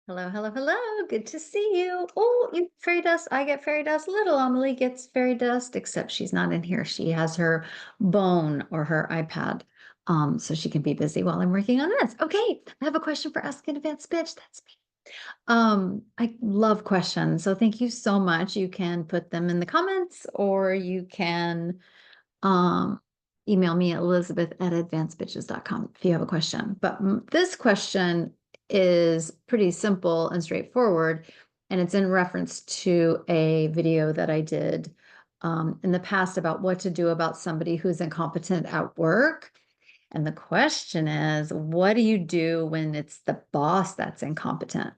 Hello, hello, hello. Good to see you. Oh, you get fairy dust. I get fairy dust. Little Amelie gets fairy dust, except she's not in here. She has her bone or her iPad. So she can be busy while I'm working on this. Okay, I have a question for Ask an Advanced Bitch. That's me. I love questions. So thank you so much. You can put them in the comments or you can um email me at elizabeth@advancedbitches.com if you have a question. But this question is pretty simple and straightforward, and it's in reference to a video that I did in the past about what to do about somebody who's incompetent at work. And the question is, what do you do when it's the boss that's incompetent?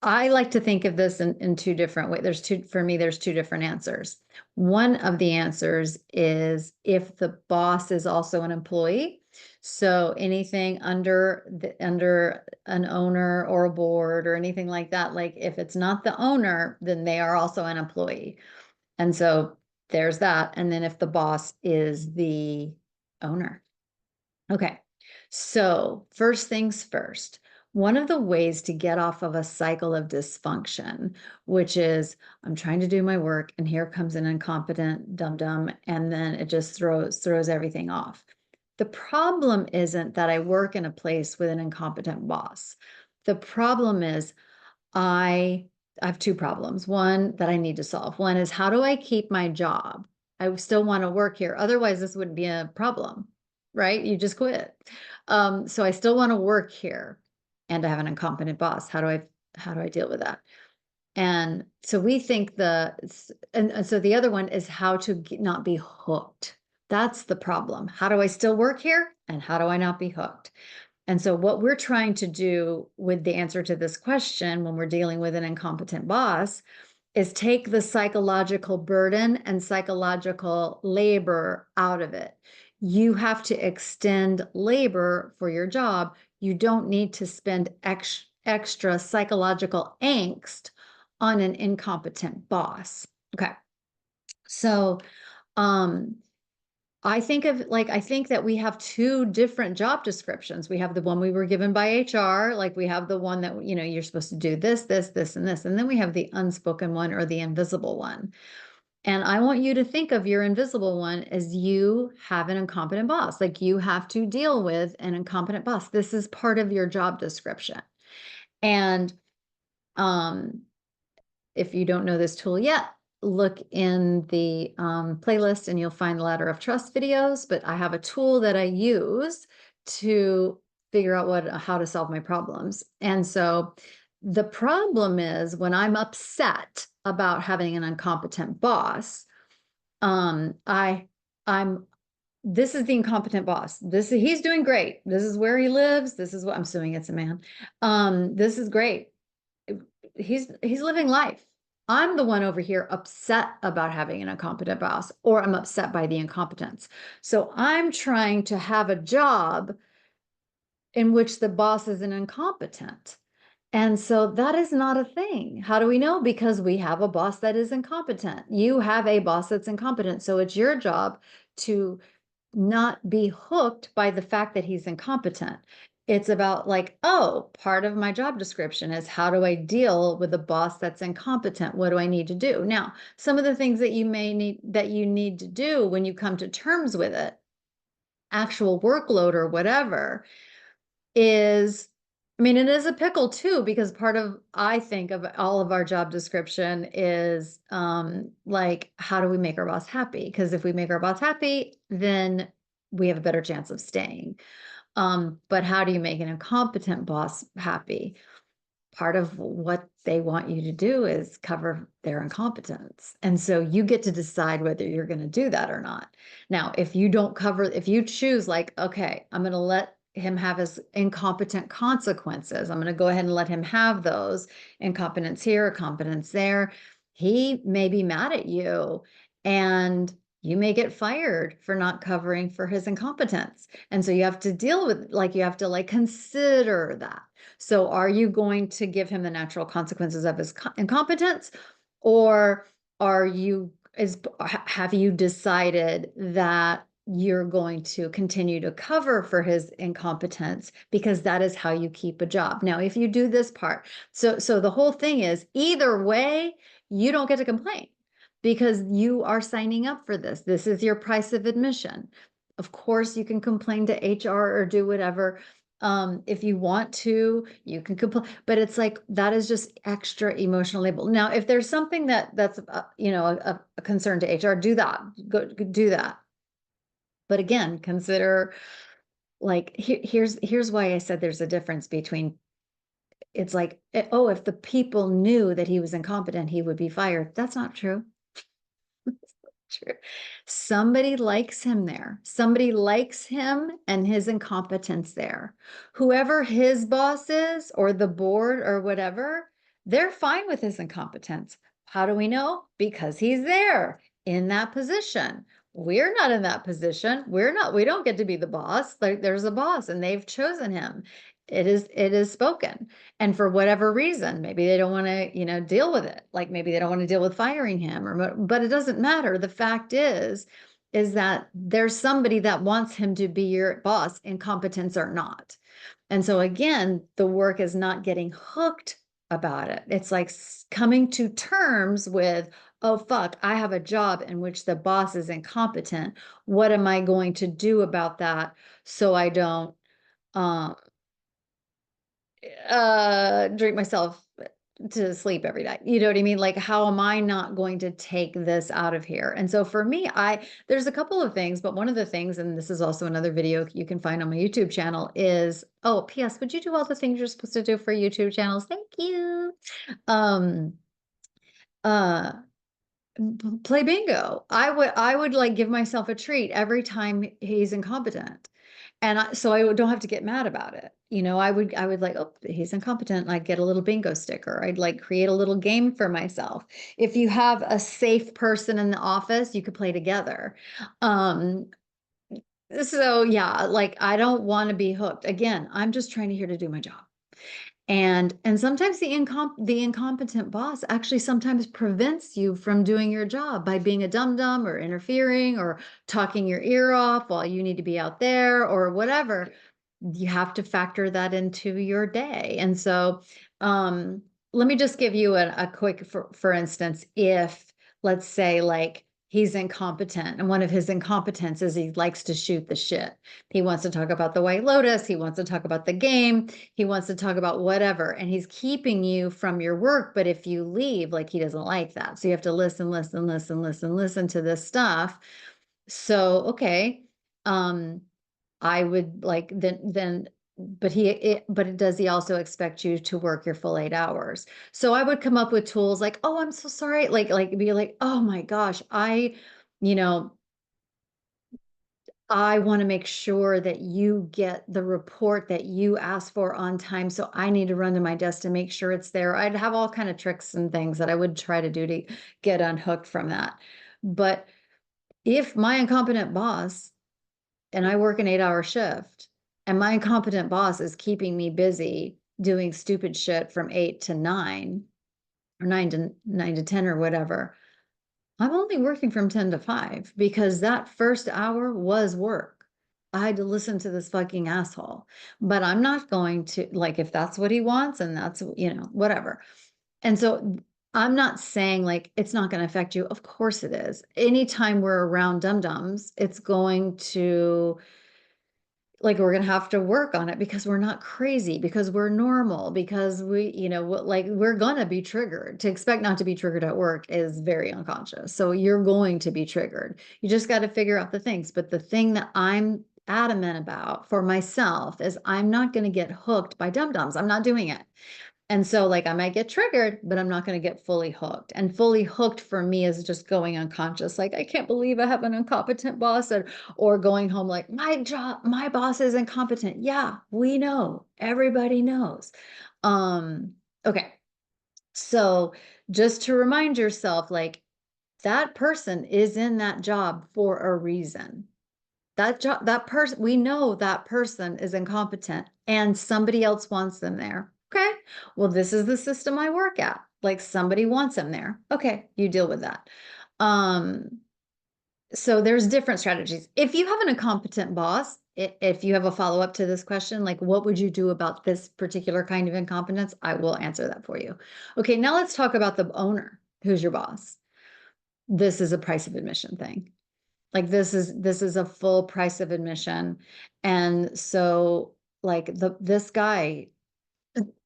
I like to think of this in two different ways. For me, there's two different answers. One of the answers is if the boss is also an employee. So anything under an owner or a board or anything like that, like if it's not the owner, then they are also an employee. And so there's that. And then if the boss is the owner. Okay, so first things first, one of the ways to get off of a cycle of dysfunction, which is I'm trying to do my work and here comes an incompetent dum-dum and then it just throws everything off. The problem isn't that I work in a place with an incompetent boss. The problem is I I have two problems. One that I need to solve. One is how do I keep my job? I still want to work here. Otherwise, this wouldn't be a problem, right? You just quit. So I still want to work here, and I have an incompetent boss. How do I deal with that? And so we think and so the other one is how to not be hooked. That's the problem. How do I still work here? And how do I not be hooked? And so what we're trying to do with the answer to this question when we're dealing with an incompetent boss is take the psychological burden and psychological labor out of it. You have to extend labor for your job. You don't need to spend extra psychological angst on an incompetent boss. Okay. So, um, I think that we have two different job descriptions. We have the one we were given by HR, like we have the one that, you're supposed to do this, this, this, and this. And then we have the unspoken one or the invisible one. And I want you to think of your invisible one as you have an incompetent boss. Like you have to deal with an incompetent boss. This is part of your job description. And um, if you don't know this tool yet, look in the playlist and you'll find the Ladder of Trust videos, but I have a tool that I use to figure out how to solve my problems. And so the problem is when I'm upset about having an incompetent boss, um, I, I'm, this is the incompetent boss. He's doing great. This is where he lives. This is what I'm assuming it's a man. This is great. He's living life. I'm the one over here upset about having an incompetent boss, or I'm upset by the incompetence. So I'm trying to have a job in which the boss is an incompetent. And so that is not a thing. How do we know? Because we have a boss that is incompetent. You have a boss that's incompetent. So it's your job to not be hooked by the fact that he's incompetent. It's about like, oh, part of my job description is how do I deal with a boss that's incompetent? What do I need to do? Now, some of the things that you need to do when you come to terms with it, actual workload or whatever, is I mean, it is a pickle too, because I think of all of our job description is like, how do we make our boss happy? Because if we make our boss happy, then we have a better chance of staying. But how do you make an incompetent boss happy? Part of what they want you to do is cover their incompetence. And so you get to decide whether you're going to do that or not. Now, if you choose like, okay, I'm going to let him have his incompetent consequences. I'm going to go ahead and let him have those incompetence here, competence there. He may be mad at you and you may get fired for not covering for his incompetence. And so you have to deal with, like, you have to like consider that. So are you going to give him the natural consequences of his incompetence, or have you decided that you're going to continue to cover for his incompetence because that is how you keep a job. Now, if you do this part, so the whole thing is either way, you don't get to complain because you are signing up for this. This is your price of admission. Of course, you can complain to HR or do whatever. If you want to, you can complain, but it's like, that is just extra emotional label. Now, if there's something that's, a concern to HR, do that, go do that. But again, consider like, here's why I said there's a difference between, it's like, oh, if the people knew that he was incompetent, he would be fired. That's not true. True. Somebody likes him there. Somebody likes him and his incompetence there. Whoever his boss is, or the board, or whatever, they're fine with his incompetence. How do we know? Because he's there in that position. We're not in that position. We don't get to be the boss. Like, there's a boss and they've chosen him. It is spoken. And for whatever reason, maybe they don't want to, deal with it. Like, maybe they don't want to deal with firing him, but it doesn't matter. The fact is that there's somebody that wants him to be your boss, incompetence or not. And so again, the work is not getting hooked about it. It's like coming to terms with, oh, fuck, I have a job in which the boss is incompetent. What am I going to do about that so I don't, um, drink myself to sleep every night? You know what I mean? Like, how am I not going to take this out of here? And so for me, there's a couple of things, but one of the things, and this is also another video you can find on my YouTube channel, is, oh, PS, would you do all the things you're supposed to do for YouTube channels? Thank you. Um, uh, Play bingo. I would like give myself a treat every time he's incompetent. And so I don't have to get mad about it. I would like, oh, he's incompetent. I'd get a little bingo sticker. I'd like create a little game for myself. If you have a safe person in the office, you could play together. So yeah, like, I don't want to be hooked. Again, I'm just trying to here to do my job. And sometimes the incompetent boss actually sometimes prevents you from doing your job by being a dum-dum or interfering or talking your ear off while you need to be out there or whatever. You have to factor that into your day. And so let me just give you a quick, for instance, if, let's say, like, he's incompetent and one of his incompetence is he likes to shoot the shit. He wants to talk about the White Lotus. He wants to talk about the game. He wants to talk about whatever. And he's keeping you from your work. But if you leave, like, he doesn't like that. So you have to listen to this stuff. So, okay. I would like, then, but does he also expect you to work your full 8 hours? So I would come up with tools like, oh, I'm so sorry. Like be like, oh my gosh, you know, I want to make sure that you get the report that you asked for on time. So I need to run to my desk to make sure it's there. I'd have all kind of tricks and things that I would try to do to get unhooked from that. But if my incompetent boss, and I work an 8-hour shift, and my incompetent boss is keeping me busy doing stupid shit from 8 to 9 or 9 to 10 or whatever, I'm only working from 10 to 5 because that first hour was work. I had to listen to this fucking asshole, but I'm not going to, like, if that's what he wants and that's, whatever. And so I'm not saying like it's not going to affect you. Of course it is. Anytime we're around dum-dums, it's going to, like, we're going to have to work on it because we're not crazy, because we're normal, because like, we're going to be triggered. To expect not to be triggered at work is very unconscious. So you're going to be triggered. You just got to figure out the things. But the thing that I'm adamant about for myself is I'm not going to get hooked by dum-dums. I'm not doing it. And so, like, I might get triggered, but I'm not going to get fully hooked. And fully hooked for me is just going unconscious. Like, I can't believe I have an incompetent boss, or going home like, my boss is incompetent. Yeah, we know. Everybody knows. Okay. So just to remind yourself, like, that person is in that job for a reason. That person, we know that person is incompetent and somebody else wants them there. Okay, well, this is the system I work at. Like, somebody wants them there. Okay, you deal with that. So there's different strategies. If you have an incompetent boss, if you have a follow-up to this question, like what would you do about this particular kind of incompetence? I will answer that for you. Okay, now let's talk about the owner, who's your boss. This is a price of admission thing. Like this is a full price of admission. And so like this guy,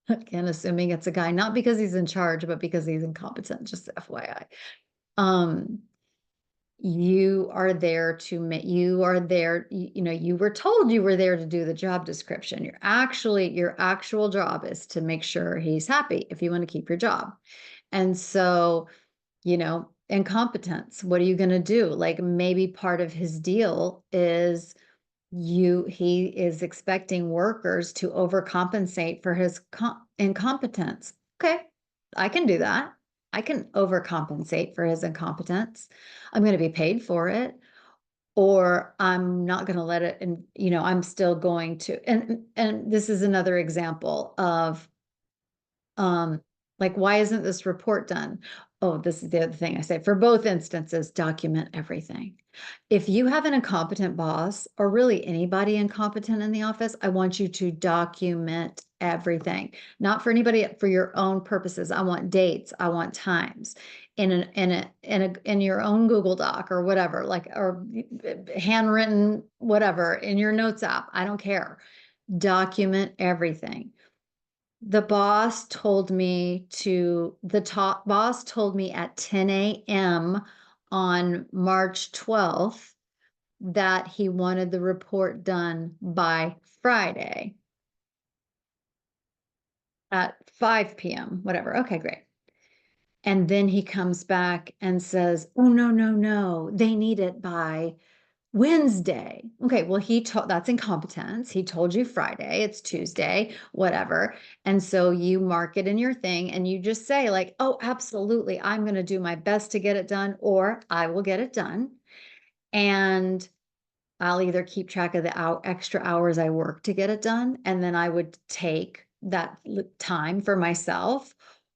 again, assuming it's a guy, not because he's in charge, but because he's incompetent, just FYI. Um, you are there to make, you are there, you know, you were told you were there to do the job description. Your actual job is to make sure he's happy if you want to keep your job. And so, you know, incompetence, what are you going to do? Like maybe part of his deal is he is expecting workers to overcompensate for his incompetence. Okay, I can do that. I can overcompensate for his incompetence. I'm going to be paid for it, or I'm not going to let it. And you know, I'm still going to. And this is another example of um, like, why isn't this report done? Oh, this is the other thing I say. For both instances, document everything. If you have an incompetent boss, or really anybody incompetent in the office, I want you to document everything. Not for anybody, for your own purposes. I want dates, I want times in your own Google Doc or whatever, like, or handwritten, whatever, in your notes app. I don't care. Document everything. The top boss told me at 10 a.m. on March 12th that he wanted the report done by Friday at 5 p.m., whatever. Okay, great. And then he comes back and says, oh, no, no, no, they need it by Wednesday. Okay, well, that's incompetence. He told you Friday, it's Tuesday, whatever. And so you mark it in your thing and you just say, like, oh, absolutely, I'm going to do my best to get it done, or I will get it done. And I'll either keep track of the extra hours I work to get it done, and then I would take that time for myself,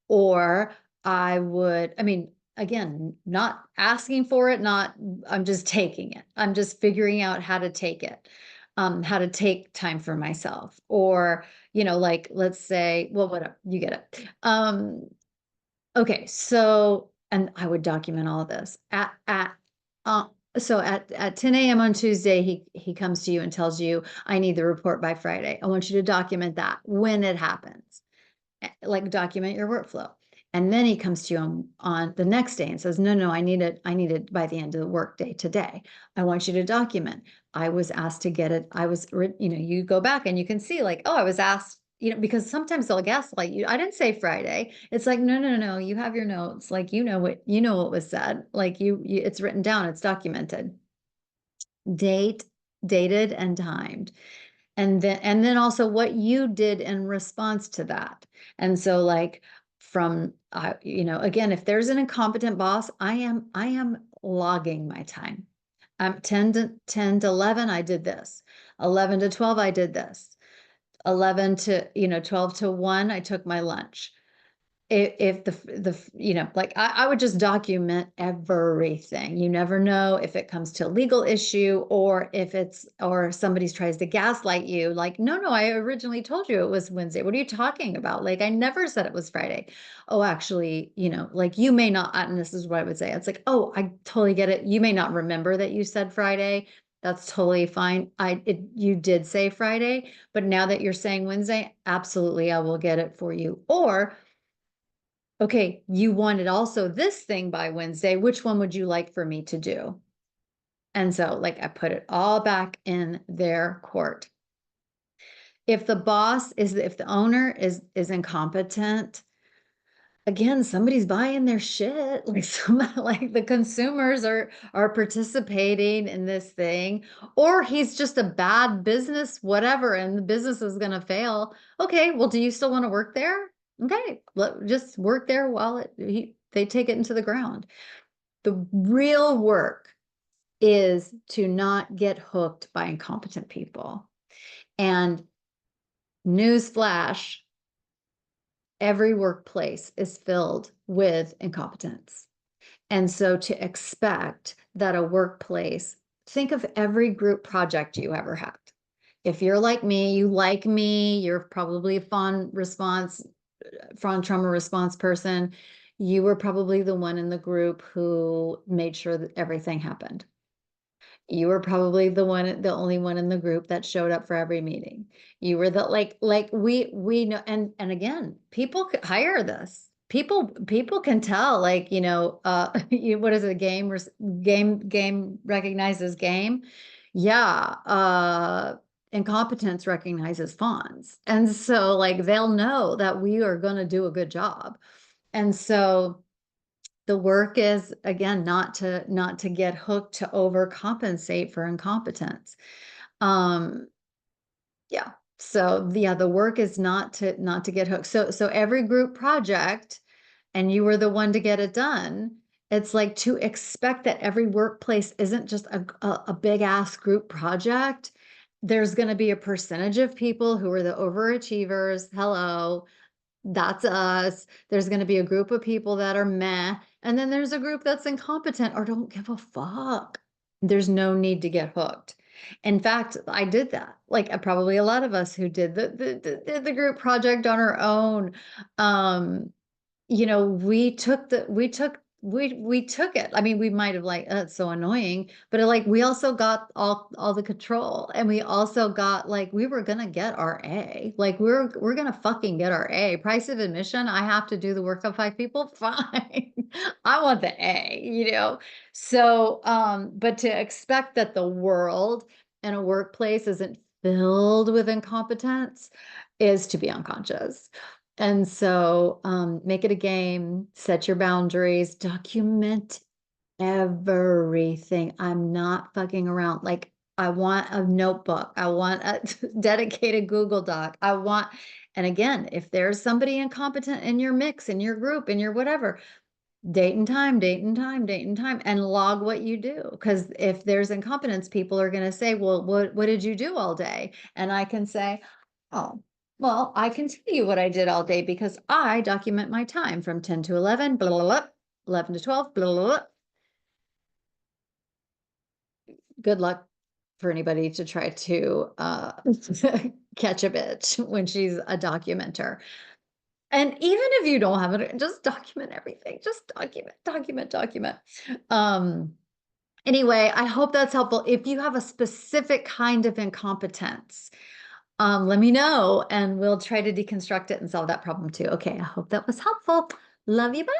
or I mean, again, not asking for it, I'm just taking it. I'm just figuring out how to take it, how to take time for myself, or, you know, like, let's say, well, whatever, you get it. Okay, so, and I would document all of this uh, so at 10 a.m. on Tuesday, he comes to you and tells you, I need the report by Friday. I want you to document that when it happens, like document your workflow. And then he comes to you on the next day and says, no, no, I need it by the end of the workday today. I want you to document. I was asked to get it. You know, you go back and you can see like, oh, I was asked, you know, because sometimes they'll gaslight you. I didn't say Friday. It's like, no, no, no, you have your notes. Like, you know what was said. Like it's written down, it's documented. Dated and timed. And then also what you did in response to that. And so like from you know, again, if there's an incompetent boss, I am logging my time. 10 to 11, I did this. 11 to 12, I did this. 11 to, 12 to 1, I took my lunch. If you know, like I would just document everything. You never know if it comes to a legal issue, or or somebody tries to gaslight you, like, no, no, I originally told you it was Wednesday. What are you talking about? Like, I never said it was Friday. Oh, actually, you know, like you may not, and this is what I would say. It's like, oh, I totally get it. You may not remember that you said Friday. That's totally fine. You did say Friday, but now that you're saying Wednesday, absolutely, I will get it for you. Or, okay, you wanted also this thing by Wednesday. Which one would you like for me to do? And so, like, I put it all back in their court. If the owner is incompetent, again, somebody's buying their shit. Like like the consumers are participating in this thing, or he's just a bad business, whatever, and the business is going to fail. Okay, well, do you still want to work there? Okay, just work there while they take it into the ground. The real work is to not get hooked by incompetent people. And newsflash, every workplace is filled with incompetence. And so to expect that a workplace, think of every group project you ever had. If you're like me, you're probably a fawn trauma response person. You were probably the one in the group who made sure that everything happened. You were probably the only one in the group that showed up for every meeting. You were the we know, and again, people could hire this. People can tell, what is it? Game recognizes game. Yeah, incompetence recognizes fawns, and so like they'll know that we are going to do a good job, and so the work is again not to get hooked to overcompensate for incompetence. Um, yeah. So yeah, the work is not to get hooked. So every group project, and you were the one to get it done. It's like to expect that every workplace isn't just a big ass group project. There's going to be a percentage of people who are the overachievers. Hello, that's us. There's going to be a group of people that are meh, and then there's a group that's incompetent or don't give a fuck. There's no need to get hooked. In fact, I did that. Like probably a lot of us who did the group project on our own. We took it. I mean, we might have like, it's so annoying, but like we also got all the control, and we also got like we were gonna get our A. Like we're gonna fucking get our A. Price of admission, I have to do the work of 5 people. Fine. I want the A. So but to expect that the world and a workplace isn't filled with incompetence is to be unconscious. And so make it a game, set your boundaries, document everything. I'm not fucking around. Like, I want a notebook. I want a dedicated Google Doc. And again, if there's somebody incompetent in your mix, in your group, in your whatever, date and time, date and time, date and time, and log what you do. Because if there's incompetence, people are going to say, well, what did you do all day? And I can say, oh, well, I can tell you what I did all day because I document my time from 10 to 11, blah, blah, blah, 11 to 12, blah, blah, blah. Good luck for anybody to try to catch a bitch when she's a documenter. And even if you don't have it, just document everything. Just document. Um, anyway, I hope that's helpful. If you have a specific kind of incompetence, let me know and we'll try to deconstruct it and solve that problem too. Okay, I hope that was helpful. Love you. Bye.